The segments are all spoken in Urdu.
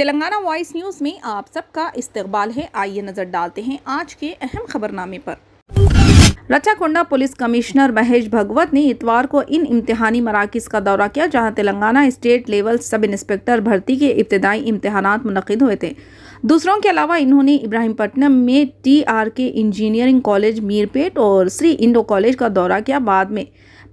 تلنگانہ وائس نیوز میں آپ سب کا استقبال ہے۔ آئیے نظر ڈالتے ہیں آج کے اہم خبرنامے پر۔ رچاکونڈا پولیس کمشنر مہیش بھگوت نے اتوار کو ان امتحانی مراکز کا دورہ کیا جہاں تلنگانہ اسٹیٹ لیول سب انسپکٹر بھرتی کے ابتدائی امتحانات منعقد ہوئے تھے۔ دوسروں کے علاوہ انہوں نے ابراہیم پٹنم میں TRK انجینئرنگ کالج میرپیٹ اور سری انڈو کالج کا دورہ کیا۔ بعد میں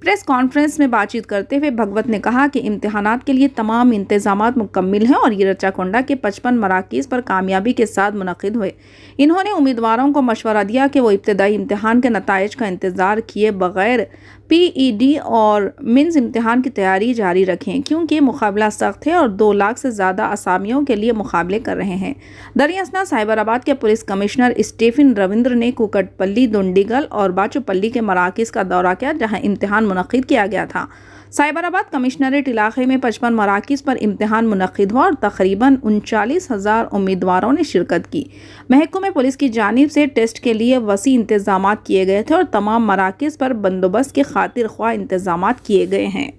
پریس کانفرنس میں بات چیت کرتے ہوئے بھگوت نے کہا کہ امتحانات کے لیے تمام انتظامات مکمل ہیں اور یہ رچاکونڈا کے 55 مراکز پر کامیابی کے ساتھ منعقد ہوئے۔ انہوں نے امیدواروں کو مشورہ دیا کہ وہ ابتدائی امتحان کے نتائج کا انتظار کیے بغیر PED اور مینز امتحان کی تیاری جاری رکھیں کیونکہ مقابلہ سخت ہے اور 2 لاکھ سے زیادہ اسامیوں کے لیے مقابلے کر رہے ہیں۔ دریں اثنا سائبرآباد کے پولیس کمشنر اسٹیفن رویندر نے کوکٹ پلی، دنڈیگل اور باچوپلی کے مراکز کا دورہ کیا جہاں امتحان منعقد کیا گیا تھا۔ سائبرآباد کمشنریٹ علاقے میں 55 مراکز پر امتحان منعقد ہوا اور تقریباً 39,000 امیدواروں نے شرکت کی۔ محکمہ پولیس کی جانب سے ٹیسٹ کے لیے وسیع انتظامات کیے گئے تھے اور تمام مراکز پر بندوبست کے خاطر خواہ انتظامات کیے گئے ہیں۔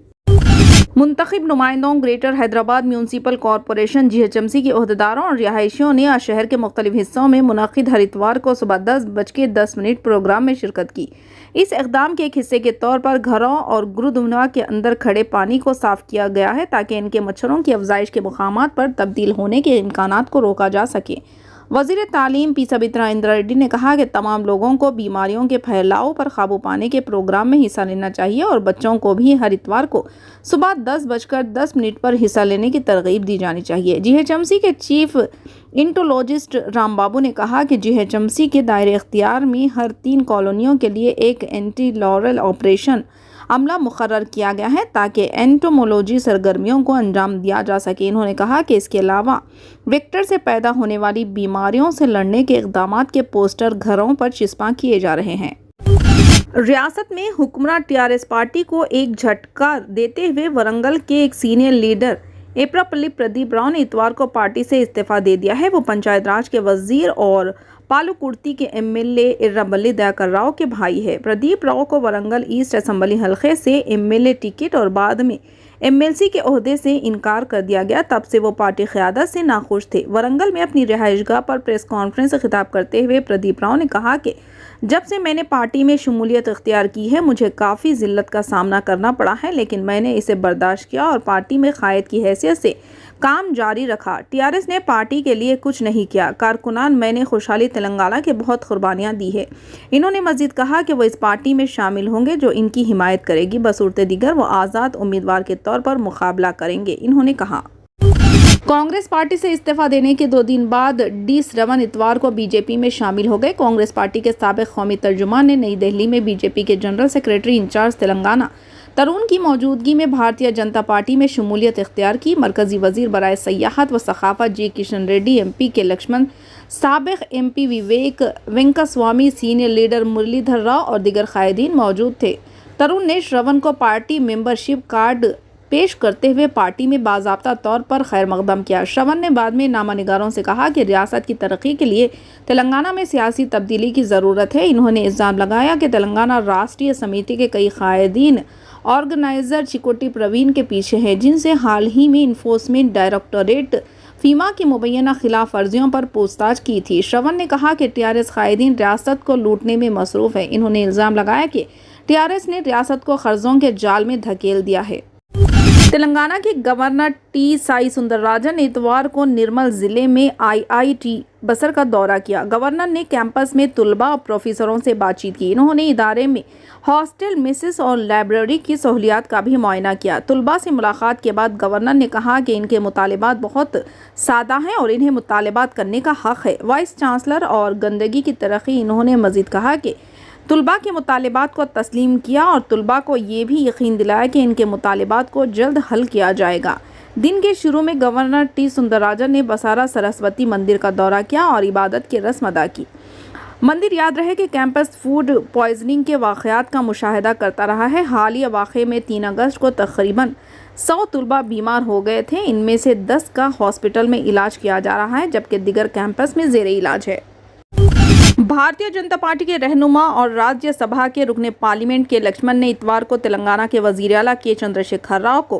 منتخب نمائندوں greater Hyderabad municipal corporation GHMC کے عہدیداروں اور رہائشیوں نے آج شہر کے مختلف حصوں میں منعقد ہر اتوار کو صبح 10:10 پروگرام میں شرکت کی۔ اس اقدام کے ایک حصے کے طور پر گھروں اور گرودوارا کے اندر کھڑے پانی کو صاف کیا گیا ہے تاکہ ان کے مچھروں کی افزائش کے مقامات پر تبدیل ہونے کے امکانات کو روکا جا سکے۔ وزیر تعلیم پی سبیترا اندرا ریڈی نے کہا کہ تمام لوگوں کو بیماریوں کے پھیلاؤ پر قابو پانے کے پروگرام میں حصہ لینا چاہیے اور بچوں کو بھی ہر اتوار کو صبح 10:10 پر حصہ لینے کی ترغیب دی جانی چاہیے۔ GHMC کے چیف انٹولوجسٹ رام بابو نے کہا کہ GHMC کے دائرہ اختیار میں ہر 3 کالونیوں کے لیے ایک اینٹی لارل آپریشن عملہ مقرر کیا گیا ہے تاکہ اینٹومولوجی سرگرمیوں کو انجام دیا جا سکے۔ انہوں نے کہا کہ اس کے علاوہ ویکٹر سے پیدا ہونے والی بیماریوں سے لڑنے کے اقدامات کے پوسٹر گھروں پر چسپاں کیے جا رہے ہیں۔ ریاست میں حکمراں TRS پارٹی کو ایک جھٹکا دیتے ہوئے ورنگل کے ایک سینئر لیڈر ایپراپلی پردیپ راؤ نے اتوار کو پارٹی سے استعفیٰ دے دیا ہے۔ وہ پنچایت راج کے وزیر اور پالوکورتی کے MLA ایرابلی دیاکر راؤ کے بھائی ہے۔ پردیپ راؤ کو ورنگل ایسٹ اسمبلی حلقے سے MLA ٹکٹ اور بعد میں MLC کے عہدے سے انکار کر دیا گیا۔ تب سے وہ پارٹی قیادت سے ناخوش تھے۔ ورنگل میں اپنی رہائش گاہ پر پریس کانفرنس سے خطاب کرتے ہوئے پردیپ راؤ نے کہا کہ جب سے میں نے پارٹی میں شمولیت اختیار کی ہے مجھے کافی ذلت کا سامنا کرنا پڑا ہے لیکن میں نے اسے برداشت کیا اور پارٹی میں قائد کی حیثیت سے کام جاری رکھا۔ TRS نے پارٹی کے لیے کچھ نہیں کیا۔ کارکنان میں نے خوشحالی تلنگانہ کے بہت قربانیاں دی ہے۔ انہوں نے مزید کہا کہ وہ اس پارٹی میں شامل ہوں گے جو ان کی حمایت کرے گی، بصورت دیگر وہ آزاد امیدوار کے طور پر مقابلہ کریں گے۔ انہوں نے کہا کانگریس پارٹی سے استعفیٰ دینے کے 2 دن بعد D سرون اتوار کو BJP میں شامل ہو گئے۔ کانگریس پارٹی کے سابق قومی ترجمان نے نئی دہلی میں BJP کے جنرل سیکرٹری انچارج تلنگانہ ترون کی موجودگی میں بھارتیہ جنتا پارٹی میں شمولیت اختیار کی۔ مرکزی وزیر برائے سیاحت و ثقافت G کشن ریڈی، MP کے لکشمن، سابق MP وویک وینکسوامی، سینئر لیڈر مرلی دھر راؤ اور دیگر قائدین موجود تھے۔ ترون نے شرون کو پارٹی ممبرشپ کارڈ پیش کرتے ہوئے پارٹی میں باضابطہ طور پر خیر مقدم کیا۔ شرون نے بعد میں نامہ نگاروں سے کہا کہ ریاست کی ترقی کے لیے تلنگانہ میں سیاسی تبدیلی کی ضرورت ہے۔ انہوں نے الزام لگایا کہ تلنگانہ راشٹریہ سمیتی کے کئی قائدین آرگنائزر چکوٹی پروین کے پیچھے ہیں جن سے حال ہی میں انفورسمنٹ ڈائریکٹوریٹ FEMA کی مبینہ خلاف ورزیوں پر پوچھ تاچھ کی تھی۔ شرون نے کہا کہ TRS قائدین ریاست کو لوٹنے میں مصروف ہے۔ انہوں نے الزام لگایا کہ TRS نے ریاست کو قرضوں کے جال میں دھکیل دیا ہے۔ تلنگانہ کے گورنر T سائی سوندرراجن نے اتوار کو نرمل ضلع میں IIT بسر کا دورہ کیا۔ گورنر نے کیمپس میں طلباء اور پروفیسروں سے بات چیت کی۔ انہوں نے ادارے میں ہاسٹل، میسز اور لائبریری کی سہولیات کا بھی معائنہ کیا۔ طلباء سے ملاقات کے بعد گورنر نے کہا کہ ان کے مطالبات بہت سادہ ہیں اور انہیں مطالبات کرنے کا حق ہے۔ وائس چانسلر اور گندگی کی ترقی۔ انہوں نے مزید کہا کہ طلباء کے مطالبات کو تسلیم کیا اور طلباء کو یہ بھی یقین دلایا کہ ان کے مطالبات کو جلد حل کیا جائے گا۔ دن کے شروع میں گورنر T سوندرراجن نے بسارا سرسوتی مندر کا دورہ کیا اور عبادت کی رسم ادا کی۔ مندر یاد رہے کہ کیمپس فوڈ پوائزننگ کے واقعات کا مشاہدہ کرتا رہا ہے۔ حالیہ واقعے میں 3 اگست کو تقریباً 100 طلباء بیمار ہو گئے تھے۔ ان میں سے 10 کا ہاسپٹل میں علاج کیا جا رہا ہے جبکہ دیگر کیمپس میں زیر علاج ہے۔ بھارتیہ جنتا پارٹی کے رہنما اور راجیہ سبھا کے رکن پارلیمنٹ کے لکشمن نے اتوار کو تلنگانہ کے وزیر اعلیٰ کے چندر شیکھر راؤ کو